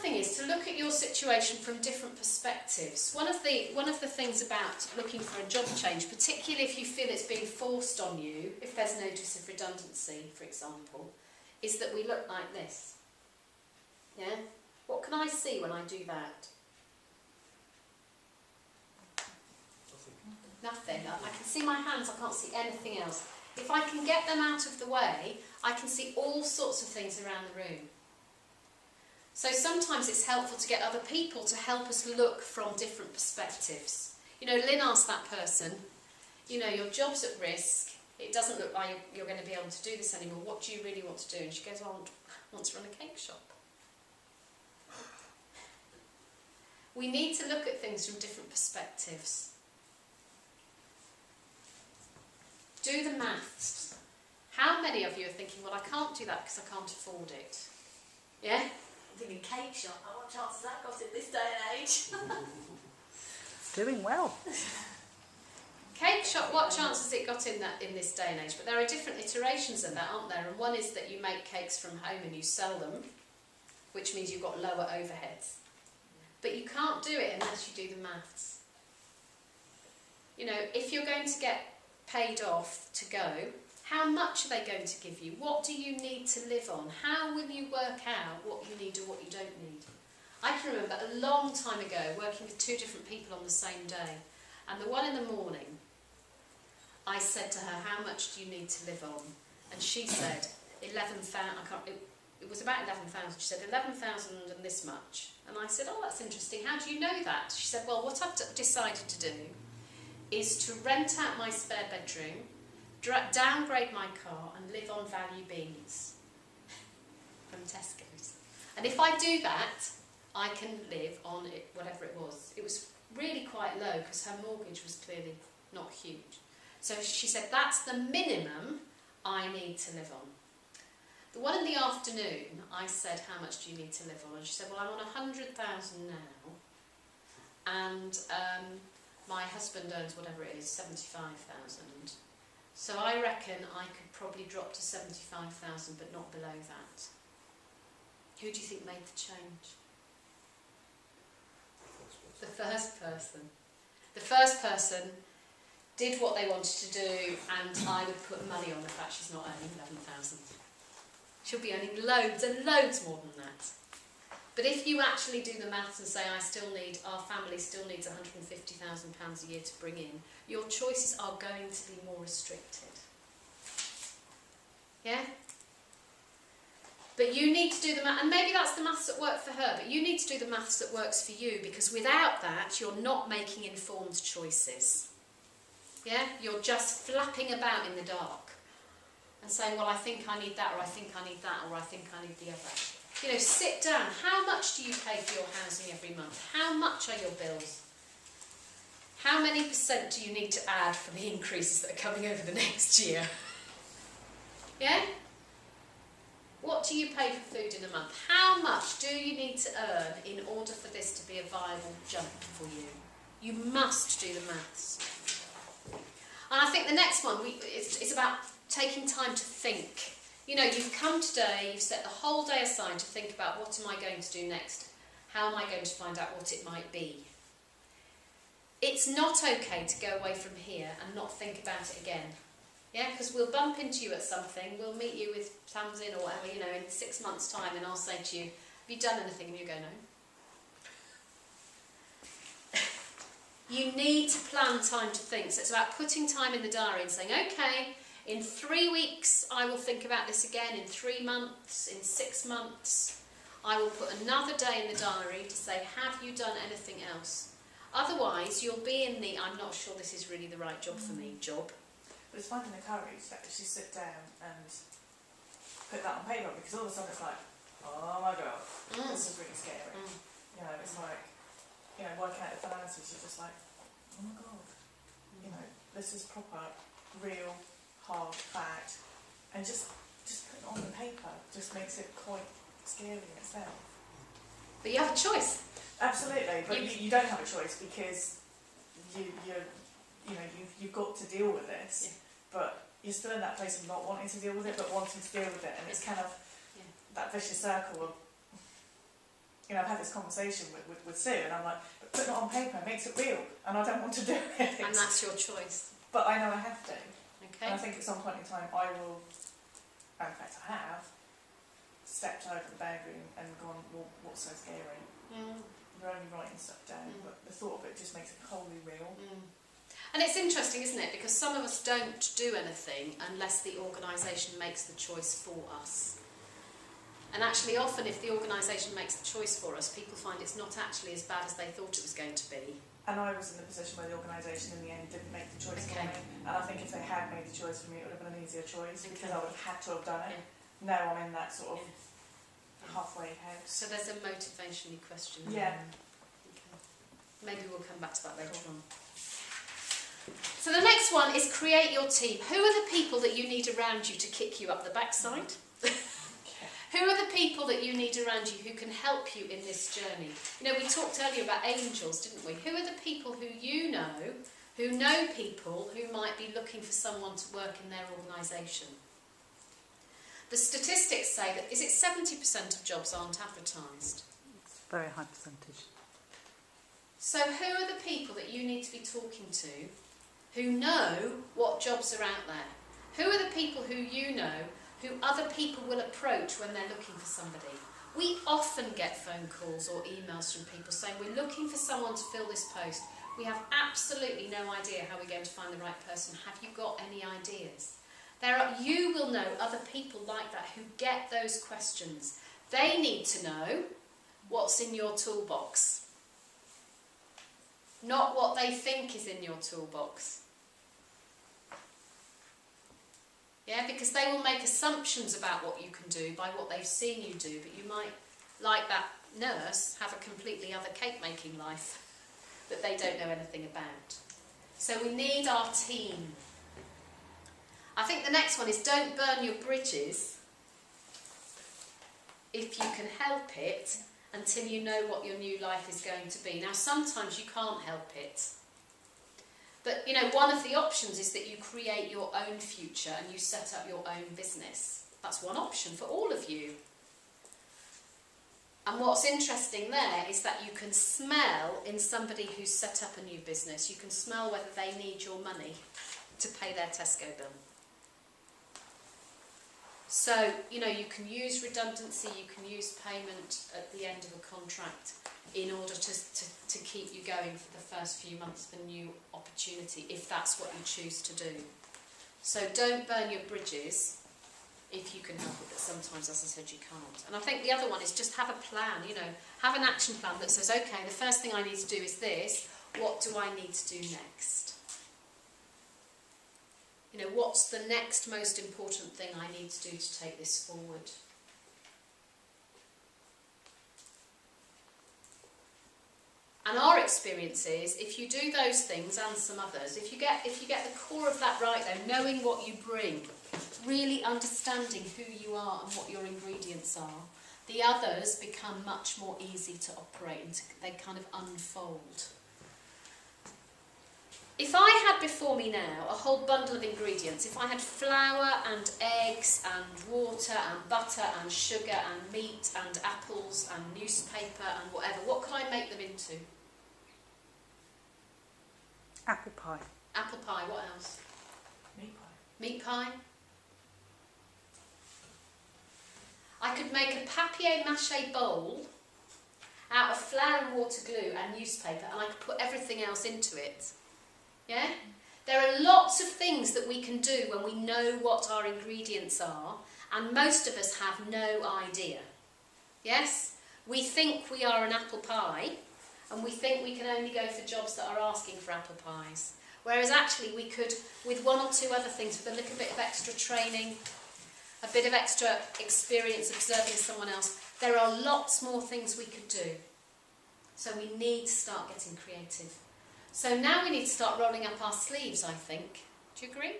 thing is to look at your situation from different perspectives. One of the things about looking for a job change, particularly if you feel it's being forced on you, if there's notice of redundancy, for example, is that we look like this. Yeah? What can I see when I do that? Nothing. I can see my hands, I can't see anything else. If I can get them out of the way, I can see all sorts of things around the room. So sometimes it's helpful to get other people to help us look from different perspectives. You know, Lynn asked that person, you know, your job's at risk, it doesn't look like you're going to be able to do this anymore, what do you really want to do? And she goes, well, I want to run a cake shop. We need to look at things from different perspectives. Do the maths. How many of you are thinking, well, I can't do that because I can't afford it? Yeah? I'm thinking cake shop, what chance has that got in this day and age? Doing well. Cake shop, what chance has it got in this day and age? But there are different iterations of that, aren't there? And one is that you make cakes from home and you sell them, which means you've got lower overheads. But you can't do it unless you do the maths. You know, if you're going to get paid off to go, how much are they going to give you? What do you need to live on? How will you work out what you need or what you don't need? I can remember a long time ago working with two different people on the same day, and the one in the morning, I said to her, how much do you need to live on? And she said 11,000, it was about 11,000, she said 11,000 and this much. And I said, oh, that's interesting, how do you know that? She said, well, what I've decided to do is to rent out my spare bedroom, downgrade my car and live on value beans from Tesco's. And if I do that, I can live on it, whatever it was. It was really quite low because her mortgage was clearly not huge. So she said, that's the minimum I need to live on. The one in the afternoon, I said, how much do you need to live on? And she said, well, I'm on 100,000 now, and my husband earns whatever it is, 75,000. So I reckon I could probably drop to 75,000, but not below that. Who do you think made the change? The first person. The first person did what they wanted to do, and I would put money on the fact she's not earning 11,000. She'll be earning loads and loads more than that. But if you actually do the maths and say, our family still needs £150,000 a year to bring in, your choices are going to be more restricted. Yeah? But you need to do the maths, and maybe that's the maths that work for her, but you need to do the maths that works for you, because without that, you're not making informed choices. Yeah? You're just flapping about in the dark and saying, well, I think I need that, or I think I need that, or I think I need the other. You know, sit down. How much do you pay for your housing every month? How much are your bills? How many % do you need to add for the increases that are coming over the next year? Yeah? What do you pay for food in a month? How much do you need to earn in order for this to be a viable jump for you? You must do the maths. And I think the next one, it's about taking time to think. You know, you've come today, you've set the whole day aside to think about what am I going to do next? How am I going to find out what it might be? It's not okay to go away from here and not think about it again. Yeah, because we'll bump into you at something, we'll meet you with Tamsin or whatever, you know, in 6 months' time, and I'll say to you, have you done anything? And you go, no. You need to plan time to think. So it's about putting time in the diary and saying, okay, in 3 weeks I will think about this again, in 3 months, in 6 months. I will put another day in the diary to say, have you done anything else? Otherwise, you'll be in the, I'm not sure this is really the right job for me, job. But it's finding the courage to actually sit down and put that on paper, because all of a sudden it's like, oh my god, this is really scary. You know, it's like, you know, working out the finances, you're just like, oh my god, you know, this is proper, real, hard fact, and just putting it on the paper just makes it quite scary in itself. But you have a choice. Absolutely, but you don't have a choice, because you've got to deal with this, but you're still in that place of not wanting to deal with it, but wanting to deal with it, and it's kind of that vicious circle of you know, I've had this conversation with Sue, and I'm like, but putting it on paper makes it real, and I don't want to do it. And that's your choice. But I know I have to. Okay. And I think at some point in time I will, and in fact I have, stepped over the boundary and gone, well, what's so scary? You're only writing stuff down, but the thought of it just makes it wholly real. And it's interesting, isn't it? Because some of us don't do anything unless the organisation makes the choice for us. And actually often if the organisation makes the choice for us, people find it's not actually as bad as they thought it was going to be. And I was in the position where the organisation in the end didn't make the choice for me. And I think if they had made the choice for me, it would have been an easier choice because I would have had to have done it. Now I'm in that sort of halfway house. So there's a motivational question. Yeah. Okay. Maybe we'll come back to that later on. So the next one is create your team. Who are the people that you need around you to kick you up the backside? Who are the people that you need around you who can help you in this journey? You know, we talked earlier about angels, didn't we? Who are the people who who know people who might be looking for someone to work in their organisation? The statistics say that, is it 70% of jobs aren't advertised? It's a very high percentage. So who are the people that you need to be talking to who know what jobs are out there? Who are the people who you know who other people will approach when they're looking for somebody? We often get phone calls or emails from people saying, we're looking for someone to fill this post. We have absolutely no idea how we're going to find the right person. Have you got any ideas? You will know other people like that who get those questions. They need to know what's in your toolbox, not what they think is in your toolbox. Yeah, because they will make assumptions about what you can do by what they've seen you do, but you might, like that nurse, have a completely other cake making life that they don't know anything about. So we need our team. I think the next one is don't burn your bridges if you can help it until you know what your new life is going to be. Now sometimes you can't help it. But, you know, one of the options is that you create your own future and you set up your own business. That's one option for all of you. And what's interesting there is that you can smell in somebody who's set up a new business, you can smell whether they need your money to pay their Tesco bill. So, you know, you can use redundancy, you can use payment at the end of a contract in order to keep you going for the first few months of a new opportunity, if that's what you choose to do. So don't burn your bridges if you can help it, but sometimes, as I said, you can't. And I think the other one is just have a plan, you know, have an action plan that says, okay, the first thing I need to do is this, what do I need to do next? You know, what's the next most important thing I need to do to take this forward? And our experience is, if you do those things and some others, if you get the core of that right though, knowing what you bring, really understanding who you are and what your ingredients are, the others become much more easy to operate and they kind of unfold. If I had before me now a whole bundle of ingredients, if I had flour and eggs and water and butter and sugar and meat and apples and newspaper and whatever, what could I make them into? Apple pie. Apple pie, what else? Meat pie. Meat pie. I could make a papier-mâché bowl out of flour and water glue and newspaper, and I could put everything else into it. Yeah? There are lots of things that we can do when we know what our ingredients are, and most of us have no idea. Yes? We think we are an apple pie, and we think we can only go for jobs that are asking for apple pies. Whereas actually we could, with one or two other things, with a little bit of extra training, a bit of extra experience observing someone else, there are lots more things we could do. So we need to start getting creative. So now we need to start rolling up our sleeves, I think. Do you agree?